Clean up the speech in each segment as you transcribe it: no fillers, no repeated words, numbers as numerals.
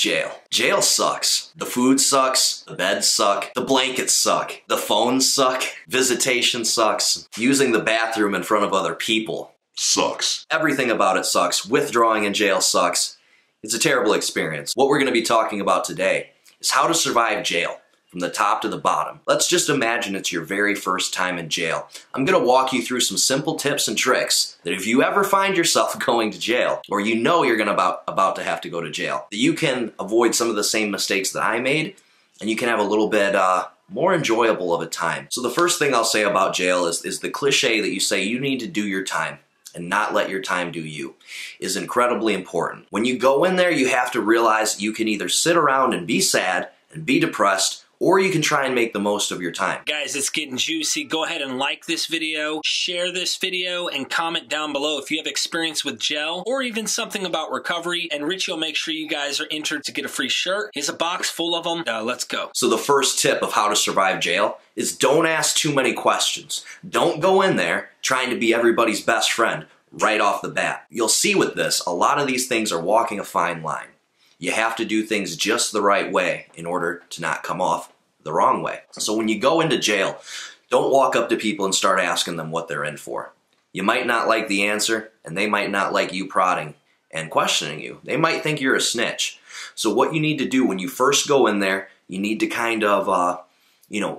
jail. Jail sucks. The food sucks, the beds suck, the blankets suck, the phones suck, visitation sucks, using the bathroom in front of other people sucks. Everything about it sucks. Withdrawing in jail sucks. It's a terrible experience. What we're going to be talking about today is how to survive jail from the top to the bottom. Let's just imagine it's your very first time in jail. I'm going to walk you through some simple tips and tricks that if you ever find yourself going to jail, or you know you're about to have to go to jail, that you can avoid some of the same mistakes that I made, and you can have a little bit more enjoyable of a time. So the first thing I'll say about jail is the cliche that you say you need to do your time and not let your time do you is incredibly important. When you go in there, you have to realize you can either sit around and be sad and be depressed, or you can try and make the most of your time. Guys, it's getting juicy. Go ahead and like this video, share this video, and comment down below if you have experience with jail or even something about recovery, and Richie will make sure you guys are entered to get a free shirt. Here's a box full of them. Let's go. So the first tip of how to survive jail is don't ask too many questions. Don't go in there trying to be everybody's best friend right off the bat. You'll see with this, a lot of these things are walking a fine line. You have to do things just the right way in order to not come off the wrong way. So when you go into jail, don't walk up to people and start asking them what they're in for. You might not like the answer, and they might not like you prodding and questioning you. They might think you're a snitch. So what you need to do when you first go in there, you need to kind of,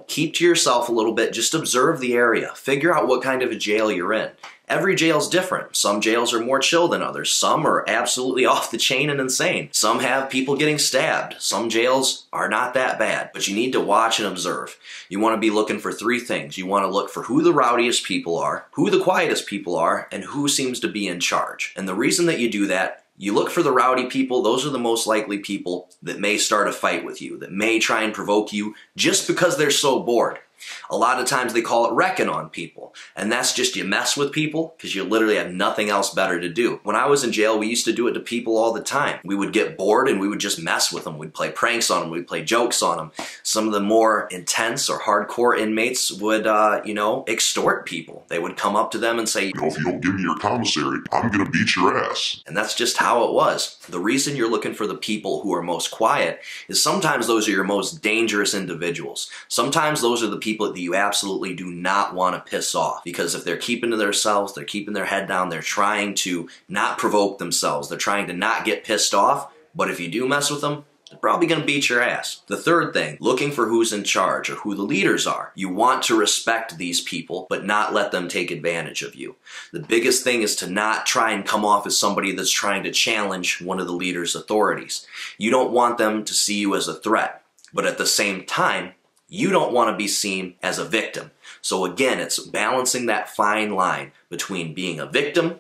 keep to yourself a little bit. Just observe the area. Figure out what kind of a jail you're in. Every jail's different. Some jails are more chill than others. Some are absolutely off the chain and insane. Some have people getting stabbed. Some jails are not that bad, but you need to watch and observe. You want to be looking for three things. You want to look for who the rowdiest people are, who the quietest people are, and who seems to be in charge. And the reason that you do that, you look for the rowdy people. Those are the most likely people that may start a fight with you, that may try and provoke you just because they're so bored. A lot of times they call it wrecking on people, and that's just you mess with people because you literally have nothing else better to do. When I was in jail, we used to do it to people all the time. We would get bored and we would just mess with them. We'd play pranks on them. We'd play jokes on them. Some of the more intense or hardcore inmates would, extort people. They would come up to them and say, if you don't give me your commissary, I'm gonna beat your ass. And that's just how it was. The reason you're looking for the people who are most quiet is sometimes those are your most dangerous individuals. Sometimes those are the people that you absolutely do not want to piss off, because if they're keeping to themselves, they're keeping their head down, they're trying to not provoke themselves, they're trying to not get pissed off, but if you do mess with them, they're probably going to beat your ass. The third thing, looking for who's in charge or who the leaders are. You want to respect these people, but not let them take advantage of you. The biggest thing is to not try and come off as somebody that's trying to challenge one of the leader's authorities. You don't want them to see you as a threat, but at the same time, you don't want to be seen as a victim. So again, it's balancing that fine line between being a victim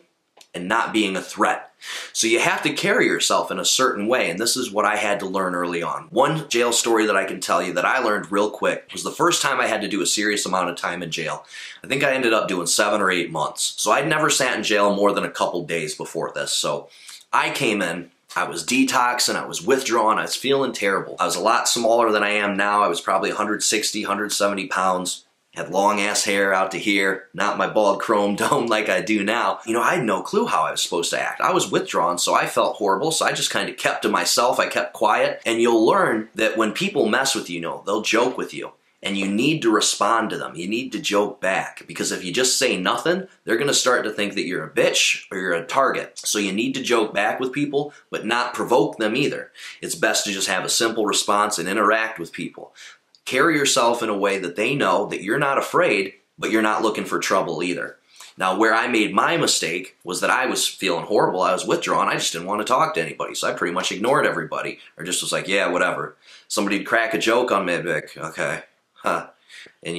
and not being a threat. So you have to carry yourself in a certain way, and this is what I had to learn early on. One jail story that I can tell you that I learned real quick was the first time I had to do a serious amount of time in jail. I think I ended up doing 7 or 8 months. So I'd never sat in jail more than a couple days before this. So I came in, I was detoxing, I was withdrawn, I was feeling terrible. I was a lot smaller than I am now. I was probably 160, 170 pounds. Had long ass hair out to here, not my bald chrome dome like I do now. I had no clue how I was supposed to act. I was withdrawn, so I felt horrible, so I just kind of kept to myself. I kept quiet, and you'll learn that when people mess with you, they'll joke with you. And you need to respond to them. You need to joke back, because if you just say nothing, they're going to start to think that you're a bitch or you're a target. So you need to joke back with people, but not provoke them either. It's best to just have a simple response and interact with people. Carry yourself in a way that they know that you're not afraid, but you're not looking for trouble either. Now, where I made my mistake was that I was feeling horrible. I was withdrawn. I just didn't want to talk to anybody. So I pretty much ignored everybody, or just was like, yeah, whatever. Somebody'd crack a joke on me, I'd be like, okay. Huh. And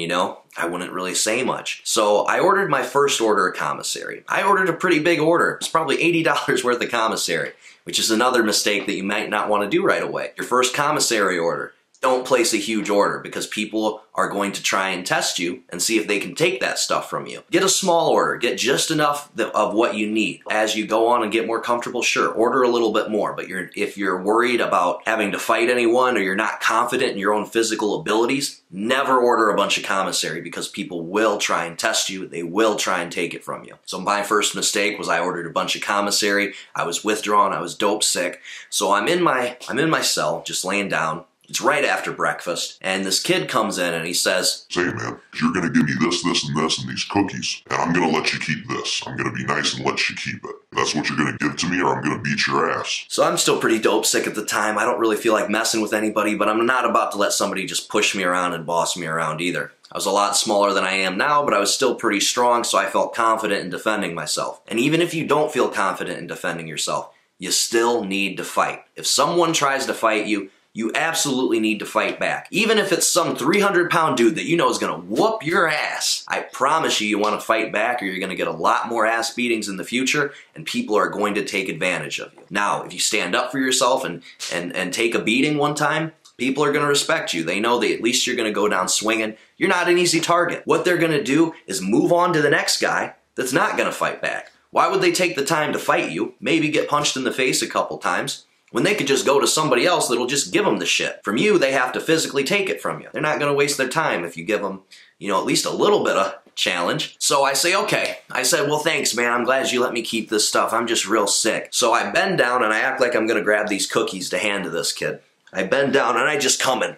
I wouldn't really say much. So I ordered my first order of commissary. I ordered a pretty big order. It's probably $80 worth of commissary, which is another mistake that you might not want to do right away. Your first commissary order, don't place a huge order because people are going to try and test you and see if they can take that stuff from you. Get a small order. Get just enough of what you need. As you go on and get more comfortable, sure, order a little bit more. But if you're worried about having to fight anyone or you're not confident in your own physical abilities, never order a bunch of commissary because people will try and test you. They will try and take it from you. So my first mistake was I ordered a bunch of commissary. I was withdrawn. I was dope sick. So I'm in my cell, just laying down. It's right after breakfast, and this kid comes in and he says, "Say, man, you're going to give me this, this, and this, and these cookies, and I'm going to let you keep this. I'm going to be nice and let you keep it. That's what you're going to give to me, or I'm going to beat your ass." So I'm still pretty dope sick at the time. I don't really feel like messing with anybody, but I'm not about to let somebody just push me around and boss me around either. I was a lot smaller than I am now, but I was still pretty strong, so I felt confident in defending myself. And even if you don't feel confident in defending yourself, you still need to fight. If someone tries to fight you, you absolutely need to fight back. Even if it's some 300-pound dude that you know is gonna whoop your ass, I promise you, you wanna fight back or you're gonna get a lot more ass beatings in the future and people are going to take advantage of you. Now, if you stand up for yourself and take a beating one time, people are gonna respect you. They know that at least you're gonna go down swinging. You're not an easy target. What they're gonna do is move on to the next guy that's not gonna fight back. Why would they take the time to fight you, maybe get punched in the face a couple times, when they could just go to somebody else that'll just give them the shit? From you, they have to physically take it from you. They're not going to waste their time if you give them, you know, at least a little bit of challenge. So I say, okay. I said, well, thanks, man. I'm glad you let me keep this stuff. I'm just real sick. So I bend down and I act like I'm going to grab these cookies to hand to this kid. I bend down and I just come and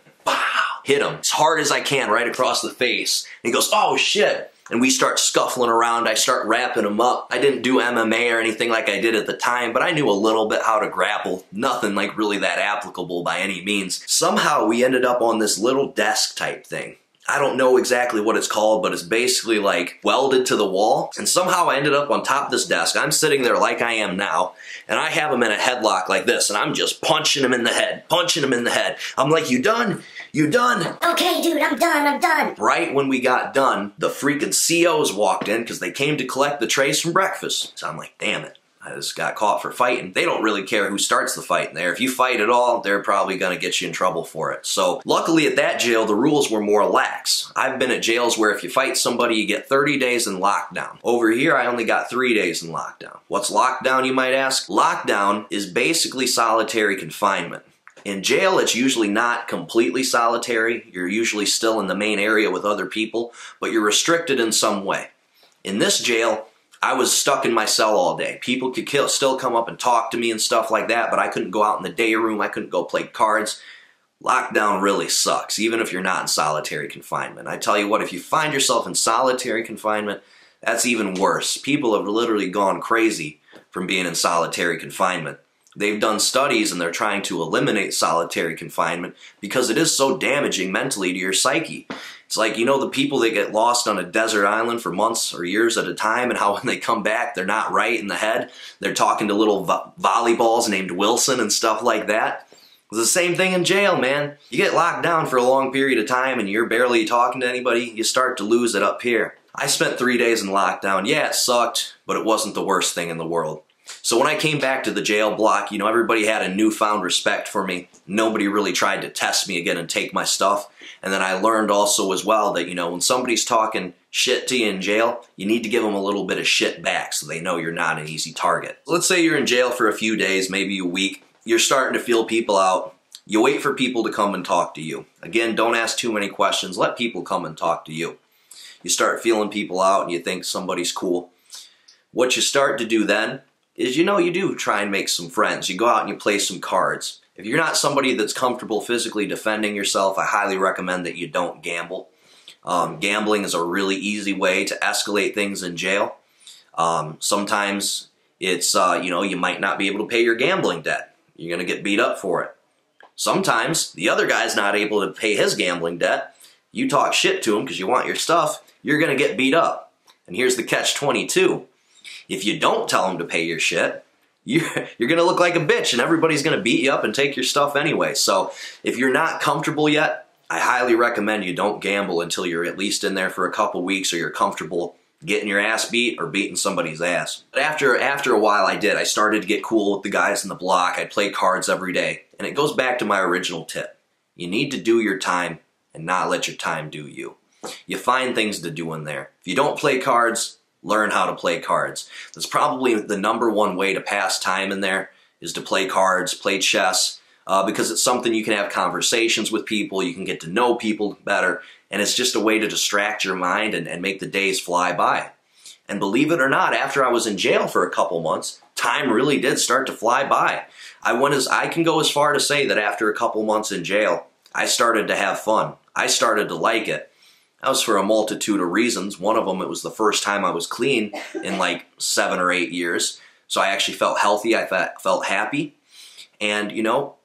hit him as hard as I can right across the face. And he goes, oh, shit. And we start scuffling around. I start wrapping him up. I didn't do MMA or anything like I did at the time, but I knew a little bit how to grapple. Nothing like really that applicable by any means. Somehow we ended up on this little desk type thing. I don't know exactly what it's called, but it's basically like welded to the wall. And somehow I ended up on top of this desk. I'm sitting there like I am now, and I have him in a headlock like this, and I'm just punching him in the head, punching him in the head. I'm like, you done? You done? Okay, dude, I'm done. Right when we got done, the freaking COs walked in because they came to collect the trays from breakfast. So I'm like, damn it. I just got caught for fighting. They don't really care who starts the fight in there. If you fight at all, they're probably going to get you in trouble for it. So luckily at that jail, the rules were more lax. I've been at jails where if you fight somebody, you get 30 days in lockdown. Over here, I only got 3 days in lockdown. What's lockdown, you might ask? Lockdown is basically solitary confinement. In jail, it's usually not completely solitary. You're usually still in the main area with other people, but you're restricted in some way. In this jail, I was stuck in my cell all day. People could still come up and talk to me and stuff like that, but I couldn't go out in the day room. I couldn't go play cards. Lockdown really sucks, even if you're not in solitary confinement. I tell you what, if you find yourself in solitary confinement, that's even worse. People have literally gone crazy from being in solitary confinement. They've done studies and they're trying to eliminate solitary confinement because it is so damaging mentally to your psyche. It's like, you know, the people that get lost on a desert island for months or years at a time and how when they come back, they're not right in the head. They're talking to little volleyballs named Wilson and stuff like that. It's the same thing in jail, man. You get locked down for a long period of time and you're barely talking to anybody, you start to lose it up here. I spent 3 days in lockdown. Yeah, it sucked, but it wasn't the worst thing in the world. So when I came back to the jail block, you know, everybody had a newfound respect for me. Nobody really tried to test me again and take my stuff. And then I learned also as well that, you know, when somebody's talking shit to you in jail, you need to give them a little bit of shit back so they know you're not an easy target. Let's say you're in jail for a few days, maybe a week. You're starting to feel people out. You wait for people to come and talk to you. Again, don't ask too many questions. Let people come and talk to you. You start feeling people out and you think somebody's cool. What you start to do then is, you know, you do try and make some friends. You go out and you play some cards. If you're not somebody that's comfortable physically defending yourself, I highly recommend that you don't gamble. Gambling is a really easy way to escalate things in jail. Sometimes it's, you know, you might not be able to pay your gambling debt. You're going to get beat up for it. Sometimes the other guy's not able to pay his gambling debt. You talk shit to him because you want your stuff, you're going to get beat up. And here's the catch-22. If you don't tell him to pay your shit, you're going to look like a bitch and everybody's going to beat you up and take your stuff anyway. So if you're not comfortable yet, I highly recommend you don't gamble until you're at least in there for a couple weeks or you're comfortable getting your ass beat or beating somebody's ass. But after a while I did. I started to get cool with the guys in the block. I'd play cards every day. And it goes back to my original tip. You need to do your time and not let your time do you. You find things to do in there. If you don't play cards, learn how to play cards. That's probably the #1 way to pass time in there, is to play cards, play chess, because it's something you can have conversations with people, you can get to know people better, and it's just a way to distract your mind and make the days fly by. And believe it or not, after I was in jail for a couple months, time really did start to fly by. I can go as far to say that after a couple months in jail, I started to have fun. I started to like it. That was for a multitude of reasons. One of them, it was the first time I was clean in like 7 or 8 years. So I actually felt healthy, I felt happy. And, you know,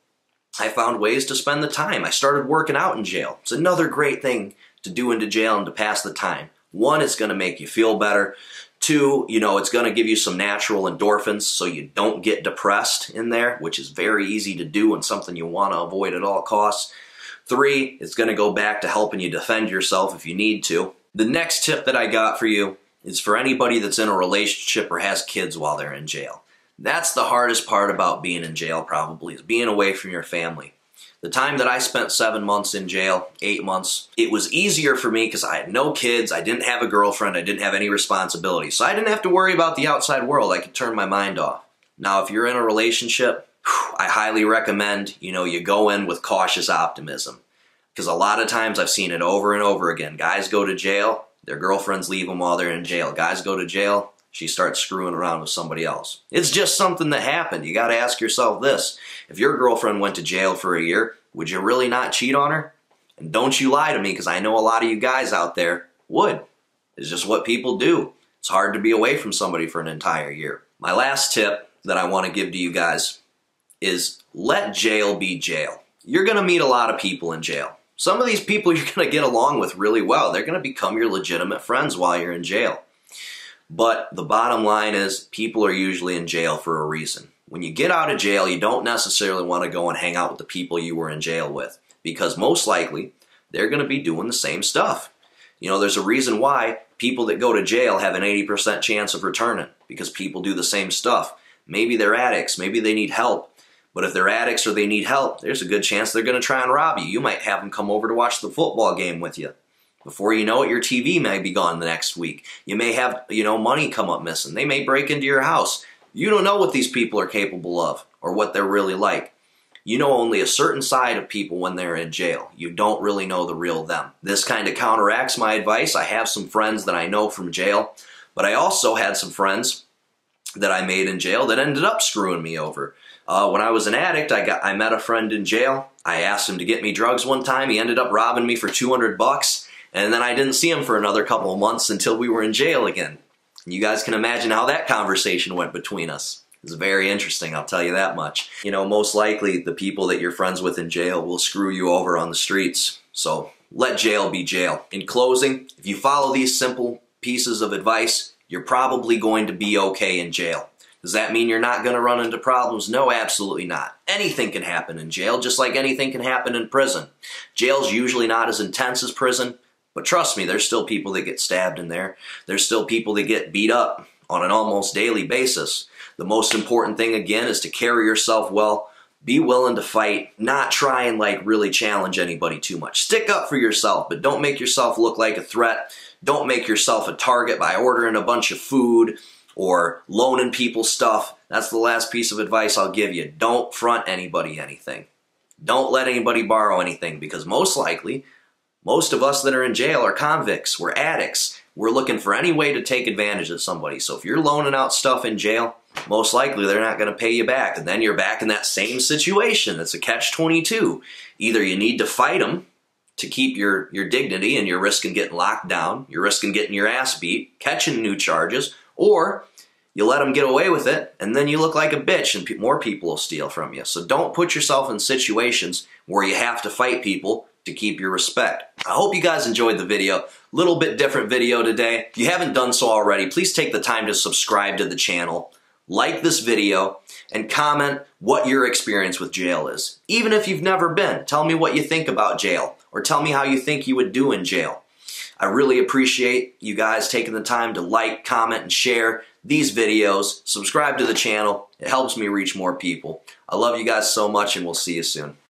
I found ways to spend the time. I started working out in jail. It's another great thing to do into jail and to pass the time. 1, it's going to make you feel better. 2, you know, it's going to give you some natural endorphins so you don't get depressed in there, which is very easy to do and something you want to avoid at all costs. 3, it's going to go back to helping you defend yourself if you need to. The next tip that I got for you is for anybody that's in a relationship or has kids while they're in jail. That's the hardest part about being in jail probably, is being away from your family. The time that I spent 7 months in jail, 8 months, it was easier for me because I had no kids, I didn't have a girlfriend, I didn't have any responsibilities. So I didn't have to worry about the outside world. I could turn my mind off. Now, if you're in a relationship, I highly recommend, you know, you go in with cautious optimism. Because a lot of times I've seen it over and over again. Guys go to jail, their girlfriends leave them while they're in jail. Guys go to jail, she starts screwing around with somebody else. It's just something that happened. You got to ask yourself this. If your girlfriend went to jail for a year, would you really not cheat on her? And don't you lie to me, because I know a lot of you guys out there would. It's just what people do. It's hard to be away from somebody for an entire year. My last tip that I want to give to you guys is let jail be jail. You're going to meet a lot of people in jail. Some of these people you're going to get along with really well. They're going to become your legitimate friends while you're in jail. But the bottom line is, people are usually in jail for a reason. When you get out of jail, you don't necessarily want to go and hang out with the people you were in jail with, because most likely they're going to be doing the same stuff. You know, there's a reason why people that go to jail have an 80% chance of returning, because people do the same stuff. Maybe they're addicts, maybe they need help. But if they're addicts or they need help, there's a good chance they're going to try and rob you. You might have them come over to watch the football game with you. Before you know it, your TV may be gone the next week. You may have, you know, money come up missing. They may break into your house. You don't know what these people are capable of or what they're really like. You know only a certain side of people when they're in jail. You don't really know the real them. This kind of counteracts my advice. I have some friends that I know from jail, but I also had some friends that I made in jail that ended up screwing me over. When I was an addict, I met a friend in jail. I asked him to get me drugs one time. He ended up robbing me for $200, and then I didn't see him for another couple of months until we were in jail again. And you guys can imagine how that conversation went between us. It was very interesting, I'll tell you that much. You know, most likely the people that you're friends with in jail will screw you over on the streets. So let jail be jail. In closing, if you follow these simple pieces of advice, you're probably going to be okay in jail. Does that mean you're not going to run into problems? No, absolutely not. Anything can happen in jail, just like anything can happen in prison. Jail's usually not as intense as prison, but trust me, there's still people that get stabbed in there. There's still people that get beat up on an almost daily basis. The most important thing, again, is to carry yourself well. Be willing to fight, not try and really challenge anybody too much. Stick up for yourself, but don't make yourself look like a threat. Don't make yourself a target by ordering a bunch of food or loaning people stuff. That's the last piece of advice I'll give you. Don't front anybody anything. Don't let anybody borrow anything, because most likely, most of us that are in jail are convicts. We're addicts. We're looking for any way to take advantage of somebody. So if you're loaning out stuff in jail, most likely they're not going to pay you back. And then you're back in that same situation. It's a catch-22. Either you need to fight them to keep your dignity, and you're risking getting locked down, you're risking getting your ass beat, catching new charges, or you let them get away with it, and then you look like a bitch and more people will steal from you. So don't put yourself in situations where you have to fight people to keep your respect. I hope you guys enjoyed the video. Little bit different video today. If you haven't done so already, please take the time to subscribe to the channel, like this video, and comment what your experience with jail is. Even if you've never been, tell me what you think about jail, or tell me how you think you would do in jail. I really appreciate you guys taking the time to like, comment, and share these videos. Subscribe to the channel. It helps me reach more people. I love you guys so much, and we'll see you soon.